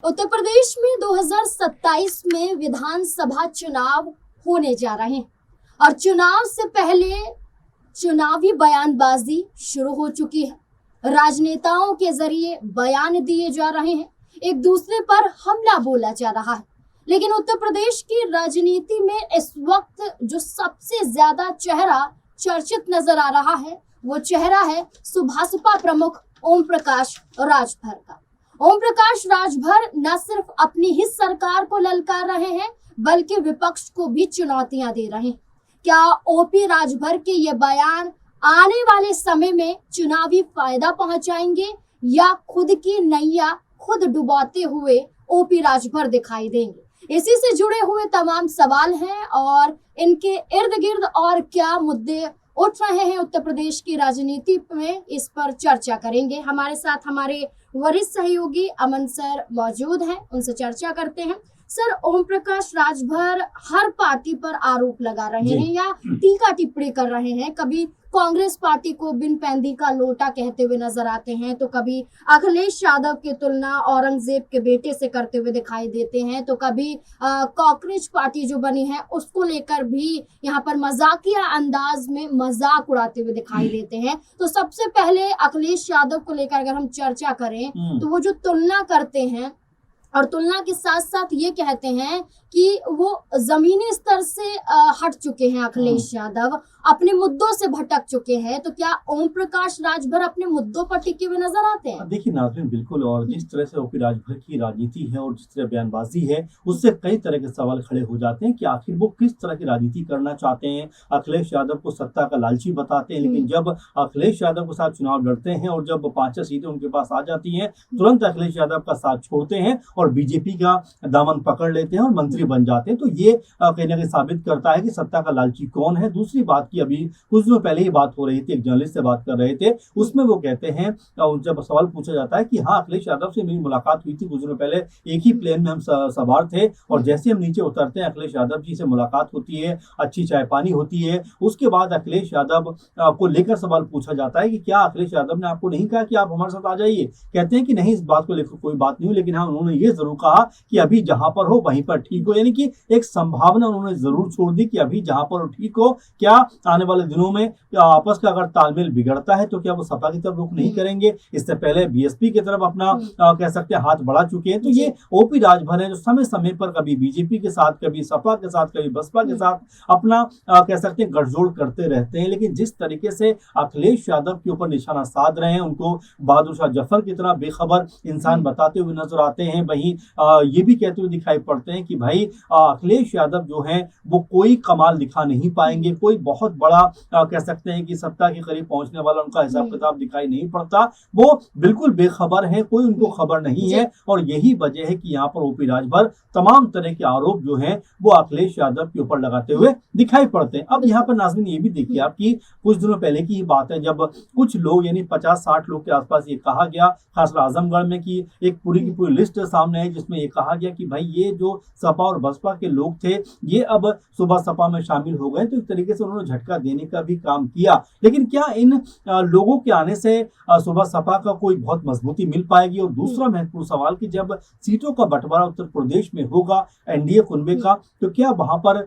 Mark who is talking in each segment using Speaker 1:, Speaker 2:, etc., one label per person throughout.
Speaker 1: उत्तर प्रदेश में 2027 में विधानसभा चुनाव होने जा रहे हैं और चुनाव से पहले चुनावी बयानबाजी शुरू हो चुकी है। राजनेताओं के जरिए बयान दिए जा रहे हैं, एक दूसरे पर हमला बोला जा रहा है। लेकिन उत्तर प्रदेश की राजनीति में इस वक्त जो सबसे ज्यादा चेहरा चर्चित नजर आ रहा है वो चेहरा है सुभासपा प्रमुख ओम प्रकाश राजभर का। ओम प्रकाश राजभर न सिर्फ अपनी ही सरकार को ललकार रहे हैं बल्कि विपक्ष को भी चुनौतियां दे रहे हैं। क्या ओपी राजभर के ये बयान आने वाले समय में चुनावी फायदा पहुंचाएंगे या खुद की नैया खुद डुबाते हुए ओपी राजभर दिखाई देंगे? इसी से जुड़े हुए तमाम सवाल हैं और इनके इर्द गिर्द और क्या मुद्दे उठ रहे हैं उत्तर प्रदेश की राजनीति में, इस पर चर्चा करेंगे। हमारे साथ हमारे वरिष्ठ सहयोगी अमन सर मौजूद हैं, उनसे चर्चा करते हैं। सर, ओम प्रकाश राजभर हर पार्टी पर आरोप लगा रहे हैं या टीका टिप्पणी कर रहे हैं। कभी कांग्रेस पार्टी को बिन पैंदी का लोटा कहते हुए नजर आते हैं, तो कभी अखिलेश यादव की तुलना औरंगजेब के बेटे से करते हुए दिखाई देते हैं, तो कभी कॉकरोच पार्टी जो बनी है उसको लेकर भी यहाँ पर मजाकिया अंदाज में मजाक उड़ाते हुए दिखाई देते हैं। तो सबसे पहले अखिलेश यादव को लेकर अगर हम चर्चा करें तो वो जो तुलना करते हैं और तुलना के साथ साथ ये कहते हैं कि वो जमीनी स्तर से हट चुके हैं, अखिलेश यादव अपने मुद्दों से भटक चुके हैं। तो क्या ओम प्रकाश राजभर अपने मुद्दों पर टिके हुए नजर आते हैं?
Speaker 2: देखिए नाज़रीन, बिल्कुल। और जिस तरह से ओपी राजभर की राजनीति है और जिस तरह बयानबाजी है उससे कई तरह के सवाल खड़े हो जाते हैं कि आखिर वो किस तरह की राजनीति करना चाहते हैं। अखिलेश यादव को सत्ता का लालची बताते हैं, लेकिन जब अखिलेश यादव के साथ चुनाव लड़ते हैं और जब 5 सीटें उनके पास आ जाती हैं तुरंत अखिलेश यादव का साथ छोड़ते हैं और बीजेपी का दामन पकड़ लेते हैं और मंत्री बन जाते हैं। तो ये कहीं ना कहीं साबित करता है कि सत्ता का लालची कौन है। दूसरी बात की अभी कुछ दिनों पहले ही बात हो रही थी, एक जर्नलिस्ट से बात कर रहे थे, उसमें वो कहते हैं, जब सवाल पूछा जाता है कि हाँ अखिलेश यादव से मेरी मुलाकात हुई थी कुछ दिनों पहले, एक ही प्लेन में हम सवार थे और जैसे हम नीचे उतरते हैं अखिलेश यादव जी से मुलाकात होती है, अच्छी चाय पानी होती है। उसके बाद अखिलेश यादव को लेकर सवाल पूछा जाता है कि क्या अखिलेश यादव ने आपको नहीं कहा कि आप हमारे साथ आ जाइए? कहते हैं कि नहीं, इस बात को लेकर कोई बात नहीं हुई, लेकिन हाँ उन्होंने ये जरूर कहा कि अभी जहां पर हो वहीं पर ठीक हो। यानी कि एक संभावना उन्होंने जरूर छोड़ दी कि अभी जहां पर हो ठीक हो। क्या आने वाले दिनों में आपस का अगर तालमेल बिगड़ता है तो क्या वो सपा की तरफ रुख नहीं करेंगे? इससे पहले बीएसपी की तरफ अपना कह सकते हैं हाथ बढ़ा चुके हैं। तो ये ओपी राजभर है जो समय समय पर कभी बीजेपी के साथ, कभी सपा के साथ, कभी बसपा के साथ अपना कह सकते हैं गठजोड़ करते रहते हैं। लेकिन जिस तरीके से अखिलेश यादव के ऊपर निशाना साध रहे हैं, उनको बहादुर शाह जफर की तरह बेखबर इंसान बताते हुए नजर आते हैं, वहीं ये भी कहते हुए दिखाई पड़ते हैं कि भाई अखिलेश यादव जो है वो कोई कमाल दिखा नहीं पाएंगे, कोई बहुत बड़ा कह सकते हैं कि सत्ता के करीब पहुंचने वाला उनका हिसाब किताब दिखाई नहीं पड़ता। वो बिल्कुल बेखबर है, कोई उनको खबर नहीं है। और यही वजह है कि यहाँ पर ओपी राजभर तमाम तरह के आरोप जो हैं वो अखिलेश यादव के ऊपर लगाते हुए दिखाई पड़ते हैं। अब यहाँ पर नाज़रीन ये भी देखिए आपकी कुछ दिनों पहले की ही बात है जब कुछ लोग यानी 50-60 लोग के आसपास ये कहा गया, खासकर आजमगढ़ में, कि एक पूरी की पूरी लिस्ट सामने है जिसमें ये कहा गया कि भाई ये जो सपा और बसपा के लोग थे ये अब सुबह सपा में शामिल हो गए। तो एक तरीके से उन्होंने झटका देने का भी काम किया। लेकिन क्या इन लोगों के आने से सुबह सपा का कोई बहुत मजबूती मिल पाएगी? और दूसरा महत्वपूर्ण सवाल कि जब सीटों का बंटवारा उत्तर प्रदेश में होगा एनडीए कुनबे का, तो क्या वहां पर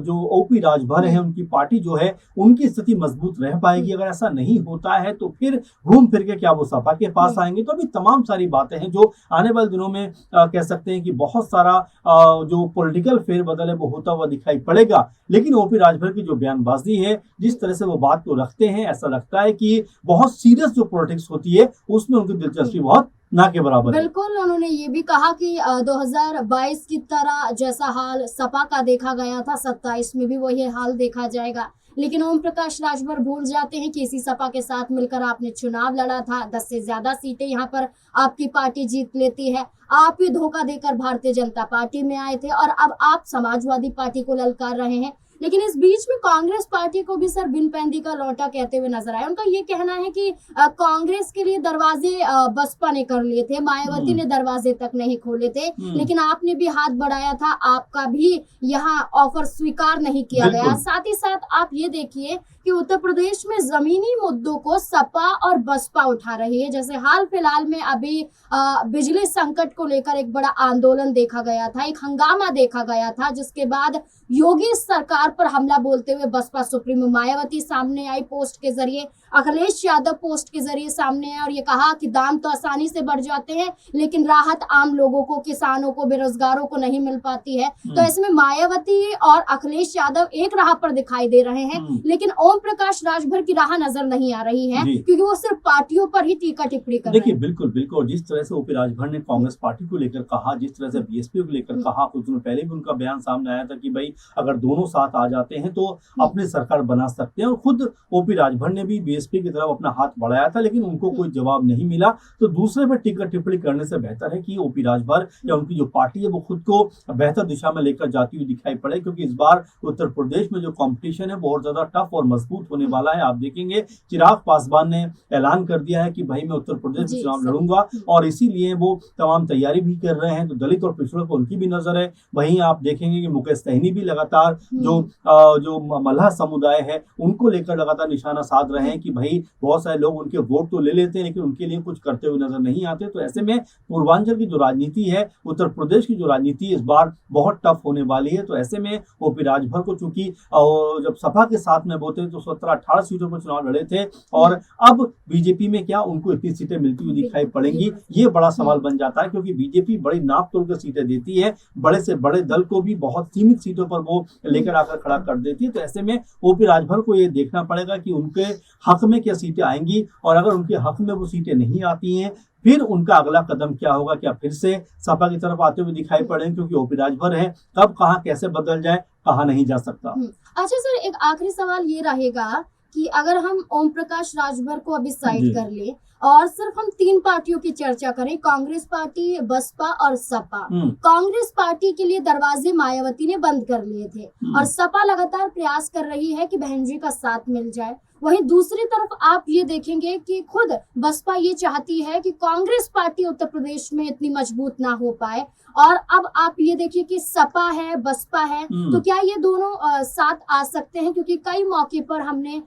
Speaker 2: जो ओपी राजभर है उनकी पार्टी जो है उनकी स्थिति मजबूत रह पाएगी? अगर ऐसा नहीं होता है तो फिर घूम फिर के क्या वो सपा के पास आएंगे? तो अभी तमाम सारी बातें हैं जो आने वाले दिनों में कह सकते हैं कि बहुत सारा जो पॉलिटिकल फेरबदल है वो होता हुआ दिखाई पड़ेगा। लेकिन ओपी राजभर की जो बयानबाजी है, जिस तरह से वो बात को रखते हैं, ऐसा लगता है कि बहुत सीरियस जो पॉलिटिक्स होती है उसमें उनकी दिलचस्पी बहुत ना के बराबर है।
Speaker 1: बिल्कुल, उन्होंने ये भी कहा कि 2022 की तरह जैसा हाल सपा का देखा गया था 27 में भी वही हाल देखा जाएगा। लेकिन ओम प्रकाश राजभर भूल जाते हैं कि इसी सपा के साथ मिलकर आपने चुनाव लड़ा था, 10 से ज्यादा सीटें यहाँ पर आपकी पार्टी जीत लेती है। आप ही धोखा देकर भारतीय जनता पार्टी में आए थे और अब आप समाजवादी पार्टी को ललकार रहे हैं। लेकिन इस बीच में कांग्रेस पार्टी को भी सर बिन पैंदी का लौटा कहते हुए नजर आया। उनका ये कहना है कि कांग्रेस के लिए दरवाजे बसपा ने कर लिए थे, मायावती ने दरवाजे तक नहीं खोले थे, लेकिन आपने भी हाथ बढ़ाया था, आपका भी यहाँ ऑफर स्वीकार नहीं किया गया। साथ ही साथ आप ये देखिए कि उत्तर प्रदेश में जमीनी मुद्दों को सपा और बसपा उठा रही है। जैसे हाल फिलहाल में अभी बिजली संकट को लेकर एक बड़ा आंदोलन देखा गया था, एक हंगामा देखा गया था, जिसके बाद योगी सरकार पर हमला बोलते हुए बसपा सुप्रीमो मायावती सामने आई पोस्ट के जरिए, अखिलेश यादव पोस्ट के जरिए सामने आए और ये कहा कि दाम तो आसानी से बढ़ जाते हैं लेकिन राहत आम लोगों को, किसानों को, बेरोजगारों को नहीं मिल पाती है। तो ऐसे में मायावती और अखिलेश यादव एक राह पर दिखाई दे रहे हैं, लेकिन ओम प्रकाश राजभर की राह नजर नहीं आ रही है, क्योंकि वो सिर्फ पार्टियों पर ही टीका टिप्पणी कर रहे हैं।
Speaker 2: देखिए बिल्कुल बिल्कुल, जिस तरह से ओपी राजभर ने कांग्रेस पार्टी को लेकर कहा, जिस तरह से बीएसपी को लेकर कहा, कुछ दिनों पहले भी उनका बयान सामने आया था कि भाई अगर दोनों साथ आ जाते हैं तो अपनी सरकार बना सकते हैं, और खुद ओपी राजभर ने भी बीएसपी की तरफ अपना हाथ बढ़ाया था, लेकिन उनको कोई जवाब नहीं मिला। तो दूसरे पर टीका टिप्पणी करने से बेहतर है कि ओपी राजभर या उनकी जो पार्टी है वो खुद को बेहतर दिशा में लेकर जाती हुई दिखाई पड़े, क्योंकि इस बार उत्तर प्रदेश में जो कंपटीशन है बहुत ज्यादा टफ और मजबूत होने वाला है। आप देखेंगे चिराग पासवान ने ऐलान कर दिया है कि भाई मैं उत्तर प्रदेश में चुनाव लड़ूंगा, और इसीलिए वो तमाम तैयारी भी कर रहे हैं। तो दलित और पिछड़ों को उनकी भी नजर है। वहीं आप देखेंगे कि मुकेश सहनी भी लगातार जो मल्लाह समुदाय है उनको लेकर लगातार निशाना साध रहे हैं कि भाई बहुत सारे लोग उनके वोट तो ले लेते हैं लेकिन उनके लिए कुछ करते हुए नजर नहीं आते। तो ऐसे में पूर्वांचल की जो राजनीति है, उत्तर प्रदेश की जो राजनीति इस बार बहुत टफ होने वाली है। तो ऐसे में ओपी राजभर को चूंकि जब सपा के साथ में वो थे तो 17-18 सीटों पर चुनाव लड़े थे, और अब बीजेपी में क्या उनको इतनी सीटें मिलती हुई दिखाई पड़ेंगी, ये बड़ा सवाल बन जाता है, क्योंकि बीजेपी बड़ी नाप तोल कर सीटें देती है, बड़े से बड़े दल को भी बहुत सीमित सीटों पर वो लेकर आकर खड़ा कर देती है। तो ऐसे में ओपी राजभर को ये देखना पड़ेगा कि उनके हक में क्या सीटें आएंगी, और अगर उनके हक में वो सीटें नहीं आती हैं फिर उनका अगला कदम क्या होगा, क्या फिर से सपा की तरफ आते हुए दिखाई पड़े, क्योंकि ओपी राजभर है, कब कहां कैसे बदल जाए कहा नहीं जा सकता।
Speaker 1: अच्छा सर, एक आखिरी सवाल ये रहेगा कि अगर हम ओम प्रकाश राजभर को अभी साइड कर ले और सिर्फ हम 3 पार्टियों की चर्चा करें, कांग्रेस पार्टी, बसपा और सपा। कांग्रेस पार्टी के लिए दरवाजे मायावती ने बंद कर लिए थे और सपा लगातार प्रयास कर रही है कि बहन जी का साथ मिल जाए। वहीं दूसरी तरफ आप ये देखेंगे कि खुद बसपा ये चाहती है कि कांग्रेस पार्टी उत्तर प्रदेश में इतनी मजबूत ना हो पाए, और अब आप ये देखिए कि सपा है, बसपा है, तो क्या ये दोनों साथ आ सकते हैं? क्योंकि कई मौके पर हमने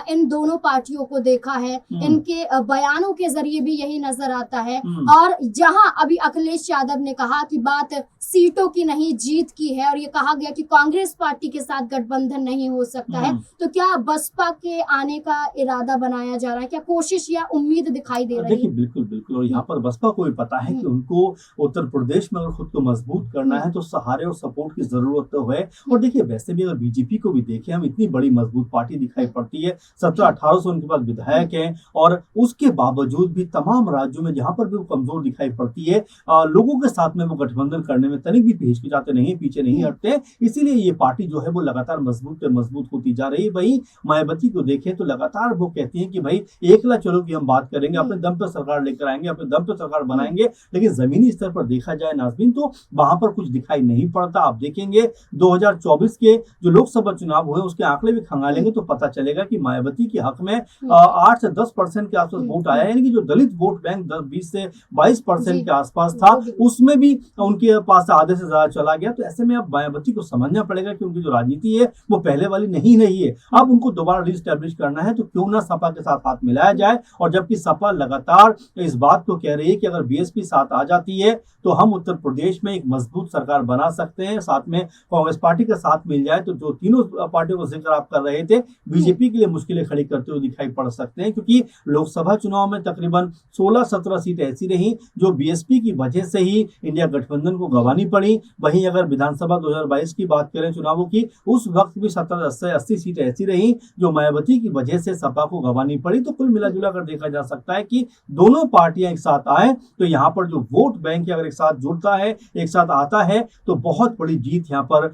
Speaker 1: इन दोनों पार्टियों को देखा है, इनके बयानों के जरिए भी यही नजर आता है। और जहां अभी अखिलेश यादव ने कहा कि बात सीटों की नहीं जीत की है, और ये कहा गया कि कांग्रेस पार्टी के साथ गठबंधन नहीं हो सकता है, तो क्या बसपा के आने का इरादा बनाया जा रहा है? क्या कोशिश या उम्मीद दिखाई दे रही है?
Speaker 2: देखिए बिल्कुल बिल्कुल, और यहाँ पर बसपा को भी पता है कि उनको उत्तर प्रदेश में अगर खुद को मजबूत करना है तो सहारे और सपोर्ट की जरूरत तो है। और देखिए वैसे भी अगर बीजेपी को भी देखें, हम इतनी बड़ी मजबूत पार्टी दिखाई पड़ती है, 1700-1800 उनके पास विधायक हैं, और उसके बावजूद भी तमाम राज्यों में जहां पर भी वो कमजोर दिखाई पड़ती है, लोगों के साथ में वो गठबंधन करने में तनिक भी हिचकिचाते नहीं, पीछे नहीं हटते। इसीलिए ये पार्टी जो है वो लगातार मजबूत होती जा रही है। वही मायावती को देखें तो लगातार वो कहती है कि भाई एकला चलो कि हम बात करेंगे, अपने दम पर सरकार लेकर आएंगे, अपने दम पर सरकार बनाएंगे, लेकिन जमीनी स्तर पर देखा जाए नाज़रीन तो वहां पर कुछ दिखाई नहीं पड़ता। आप देखेंगे 2024 के जो लोकसभा चुनाव हुए उसके आंकड़े भी खंगालेंगे तो पता चलेगा कि मायावती के हक में 8 से 10% के आसपास वोट आया, यानी कि जो दलित वोट बैंक 20 से 22% के आसपास था, उसमें भी उनके पास आधे से ज्यादा चला गया। तो ऐसे में अब मायावती को समझना पड़ेगा कि उनकी जो राजनीति है वो पहले वाली नहीं है। अब उनको दोबारा रिस्टैब्लिश करना है तो क्यों ना सपा के साथ हाथ मिलाया जाए। और जबकि सपा लगातार इस बात को कह रही है कि अगर बीएसपी साथ आ जाती है तो हम उत्तर प्रदेश में एक मजबूत सरकार बना सकते हैं, साथ में कांग्रेस पार्टी का साथ मिल जाए तो जो तीनों पार्टियों को जिक्र आप कर रहे थे, बीजेपी के लिए मुश्किलें खड़ी करते हुए दिखाई पड़ सकते हैं, क्योंकि लोकसभा चुनाव में तकरीबन 16-17 सीटें ऐसी रही जो बीएसपी की वजह से ही इंडिया गठबंधन को गंवानी पड़ी। वहीं अगर विधानसभा 2022 की बात करें चुनावों की, उस वक्त भी 70 से 80 सीटें ऐसी रही जो मायावती की वजह से सपा को गंवानी पड़ी। तो कुल मिला जुला कर देखा जा सकता है कि दोनों पार्टियां एक साथ आए तो यहाँ पर जो वोट बैंक अगर एक साथ जुड़ता है, एक साथ आता है, तो बहुत बड़ी जीत यहाँ पर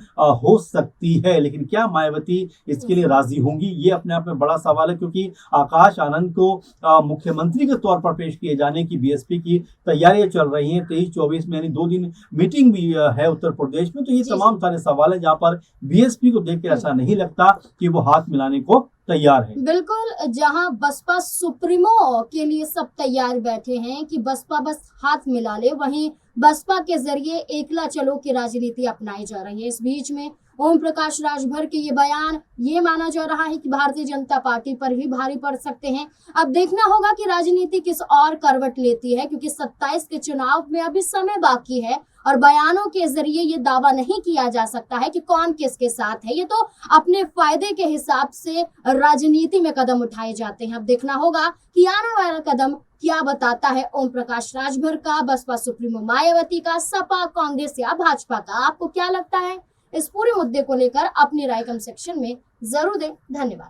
Speaker 2: हो सकती है। लेकिन क्या मायावती इसके लिए राजी होंगी, ये अपने आप में बड़ा सवाल है, क्योंकि आकाश आनंद को मुख्यमंत्री के तौर पर पेश किए जाने की बीएसपी की तैयारियां चल रही हैं। 23-24 में यानी 2 दिन मीटिंग भी है उत्तर प्रदेश में। तो ये तमाम सारे सवाल है जहां पर बीएसपी को देख के ऐसा नहीं लगता कि वो हाथ मिलाने को तैयार है।
Speaker 1: बिल्कुल, जहां बसपा सुप्रीमो के लिए सब तैयार बैठे हैं कि बसपा बस हाथ मिला ले, वहीं बसपा के जरिए एकला चलो की राजनीति अपनाई जा रही है। इस बीच में ओम प्रकाश राजभर के ये बयान ये माना जा रहा है कि भारतीय जनता पार्टी पर ही भारी पड़ सकते हैं। अब देखना होगा कि राजनीति किस और करवट लेती है, क्योंकि 27 के चुनाव में अभी समय बाकी है और बयानों के जरिए ये दावा नहीं किया जा सकता है कि कौन किसके साथ है। ये तो अपने फायदे के हिसाब से राजनीति में कदम उठाए जाते हैं। अब देखना होगा कि आने वाला कदम क्या बताता है ओम प्रकाश राजभर का, बसपा सुप्रीमो मायावती का, सपा, कांग्रेस या भाजपा का। आपको क्या लगता है? इस पूरे मुद्दे को लेकर अपनी राय कमेंट सेक्शन में जरूर दें। धन्यवाद।